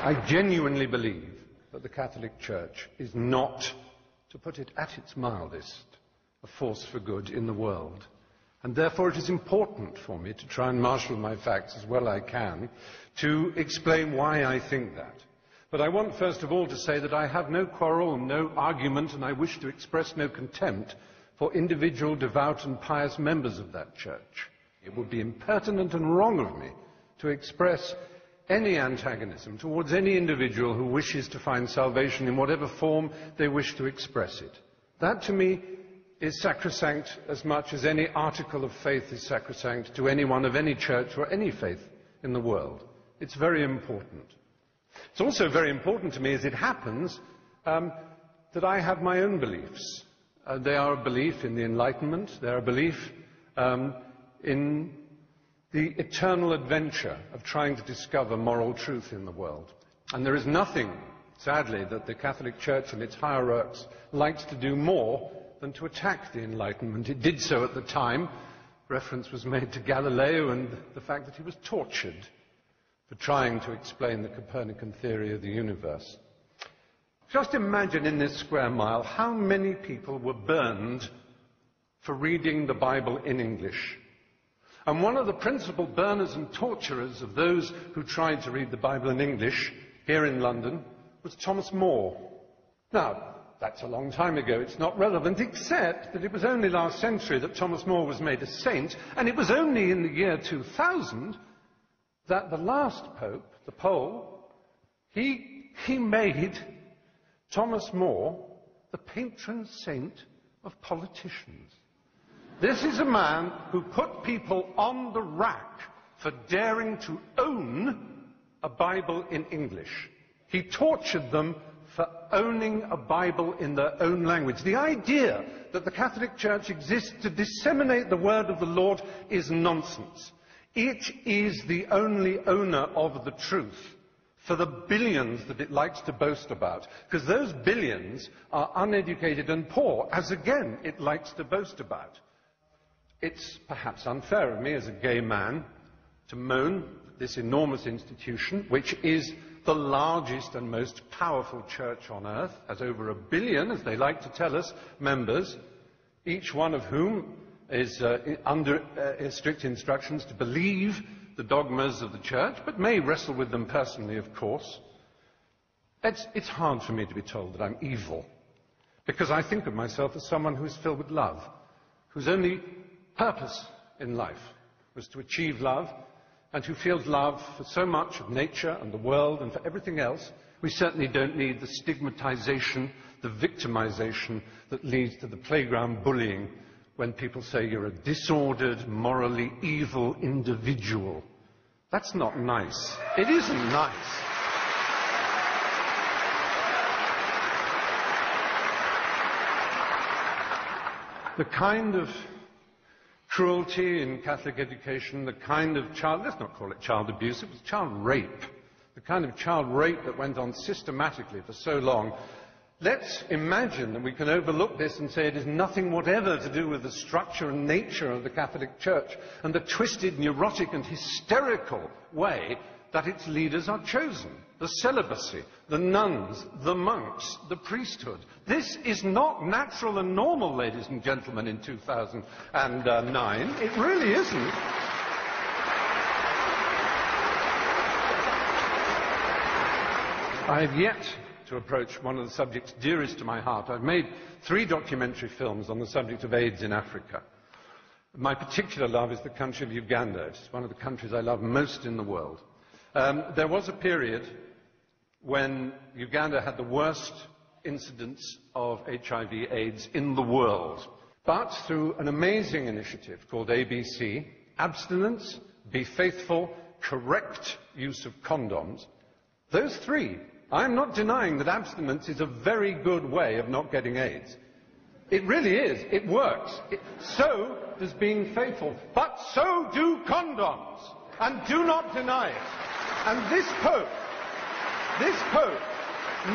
I genuinely believe that the Catholic Church is not, to put it at its mildest, a force for good in the world. And therefore it is important for me to try and marshal my facts as well I can to explain why I think that. But I want first of all to say that I have no quarrel and no argument, and I wish to express no contempt for individual devout and pious members of that church. It would be impertinent and wrong of me to express any antagonism towards any individual who wishes to find salvation in whatever form they wish to express it. That, to me, is sacrosanct as much as any article of faith is sacrosanct to anyone of any church or any faith in the world. It's very important. It's also very important to me, as it happens, that I have my own beliefs. They are a belief in the Enlightenment. They are a belief in the eternal adventure of trying to discover moral truth in the world. And there is nothing, sadly, that the Catholic Church and its hierarchs likes to do more than to attack the Enlightenment. It did so at the time. Reference was made to Galileo and the fact that he was tortured for trying to explain the Copernican theory of the universe. Just imagine in this square mile how many people were burned for reading the Bible in English. And one of the principal burners and torturers of those who tried to read the Bible in English here in London was Thomas More. Now, that's a long time ago. It's not relevant, except that it was only last century that Thomas More was made a saint, and it was only in the year 2000 that the last Pope, the Pole, he made Thomas More the patron saint of politicians. This is a man who put people on the rack for daring to own a Bible in English. He tortured them for owning a Bible in their own language. The idea that the Catholic Church exists to disseminate the word of the Lord is nonsense. It is the only owner of the truth for the billions that it likes to boast about, because those billions are uneducated and poor, as again it likes to boast about. It's perhaps unfair of me as a gay man to moan at this enormous institution, which is the largest and most powerful church on earth, has over 1 billion, as they like to tell us, members, each one of whom is under strict instructions to believe the dogmas of the church, but may wrestle with them personally, of course. It's hard for me to be told that I'm evil, because I think of myself as someone who is filled with love, whose only purpose in life was to achieve love, and who feels love for so much of nature and the world and for everything else. We certainly don't need the stigmatization, the victimization that leads to the playground bullying when people say you're a disordered, morally evil individual. That's not nice. It isn't nice. The kind of cruelty in Catholic education, the kind of let's not call it child abuse, it was child rape. The kind of child rape that went on systematically for so long. Let's imagine that we can overlook this and say it is nothing whatever to do with the structure and nature of the Catholic Church and the twisted, neurotic and hysterical way that its leaders are chosen. The celibacy, the nuns, the monks, the priesthood. This is not natural and normal, ladies and gentlemen, in 2009. It really isn't. I have yet to approach one of the subjects dearest to my heart. I've made 3 documentary films on the subject of AIDS in Africa. My particular love is the country of Uganda. It's one of the countries I love most in the world. There was a period when Uganda had the worst incidence of HIV/AIDS in the world. But through an amazing initiative called ABC, abstinence, be faithful, correct use of condoms, those 3, I'm not denying that abstinence is a very good way of not getting AIDS. It really is. It works. So does being faithful. But so do condoms. And do not deny it. And this Pope,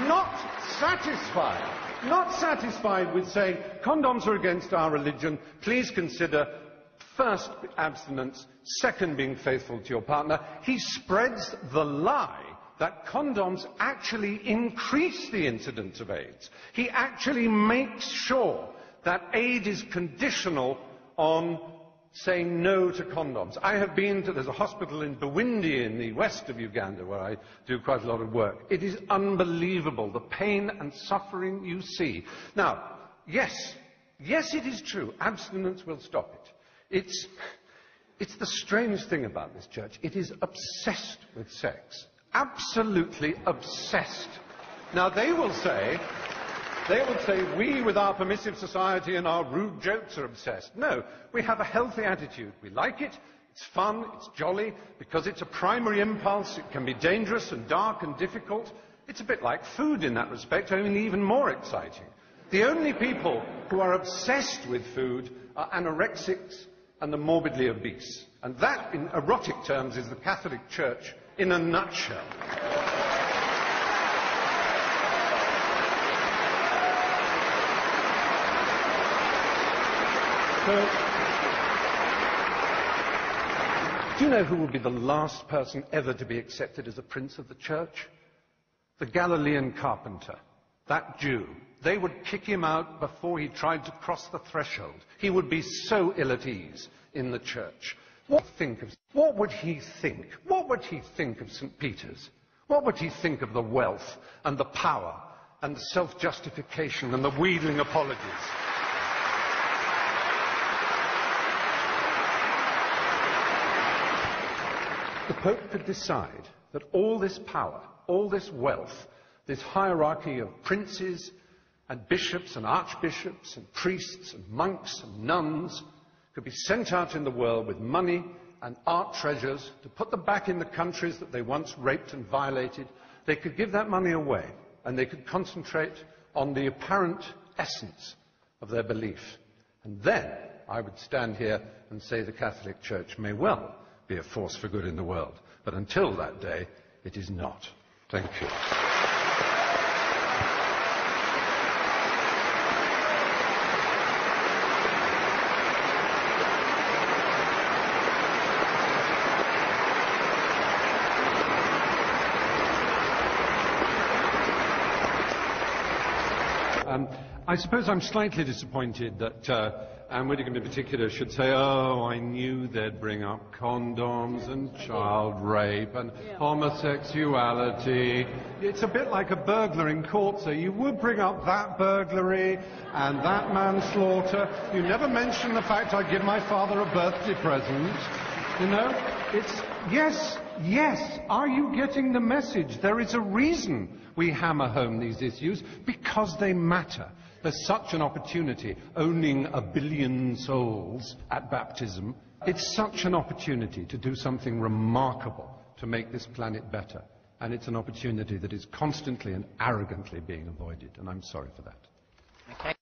not satisfied with saying condoms are against our religion, please consider first abstinence, second being faithful to your partner, he spreads the lie that condoms actually increase the incidence of AIDS. He actually makes sure that aid is conditional on saying no to condoms. I have been to, there's a hospital in Bwindi in the west of Uganda where I do quite a lot of work. It is unbelievable, the pain and suffering you see. Now, yes, it is true, abstinence will stop it. It's the strange thing about this church. It is obsessed with sex. Absolutely obsessed. Now, they will say, we with our permissive society and our rude jokes are obsessed. No, we have a healthy attitude. We like it, it's fun, it's jolly, because it's a primary impulse. It can be dangerous and dark and difficult. It's a bit like food in that respect, only even more exciting. The only people who are obsessed with food are anorexics and the morbidly obese. And that, in erotic terms, is the Catholic Church in a nutshell. So, do you know who will be the last person ever to be accepted as a prince of the church? The Galilean carpenter, that Jew. They would kick him out before he tried to cross the threshold. He would be so ill at ease in the church. What would he think? What would he think of St. Peter's? What would he think of the wealth and the power and the self-justification and the wheedling apologies? The Pope could decide that all this power, all this wealth, this hierarchy of princes and bishops and archbishops and priests and monks and nuns could be sent out in the world with money and art treasures to put them back in the countries that they once raped and violated. They could give that money away and they could concentrate on the apparent essence of their belief. And then I would stand here and say the Catholic Church may well be a force for good in the world. But until that day, it is not. Thank you. I suppose I'm slightly disappointed that Anne Widdecombe in particular should say, oh, I knew they'd bring up condoms and child rape and homosexuality. It's a bit like a burglar in court, so you would bring up that burglary and that manslaughter. You never mention the fact I'd give my father a birthday present. You know, it's, yes, are you getting the message? There is a reason we hammer home these issues, because they matter. There's such an opportunity, owning 1 billion souls at baptism. It's such an opportunity to do something remarkable to make this planet better. And it's an opportunity that is constantly and arrogantly being avoided, and I'm sorry for that. Okay.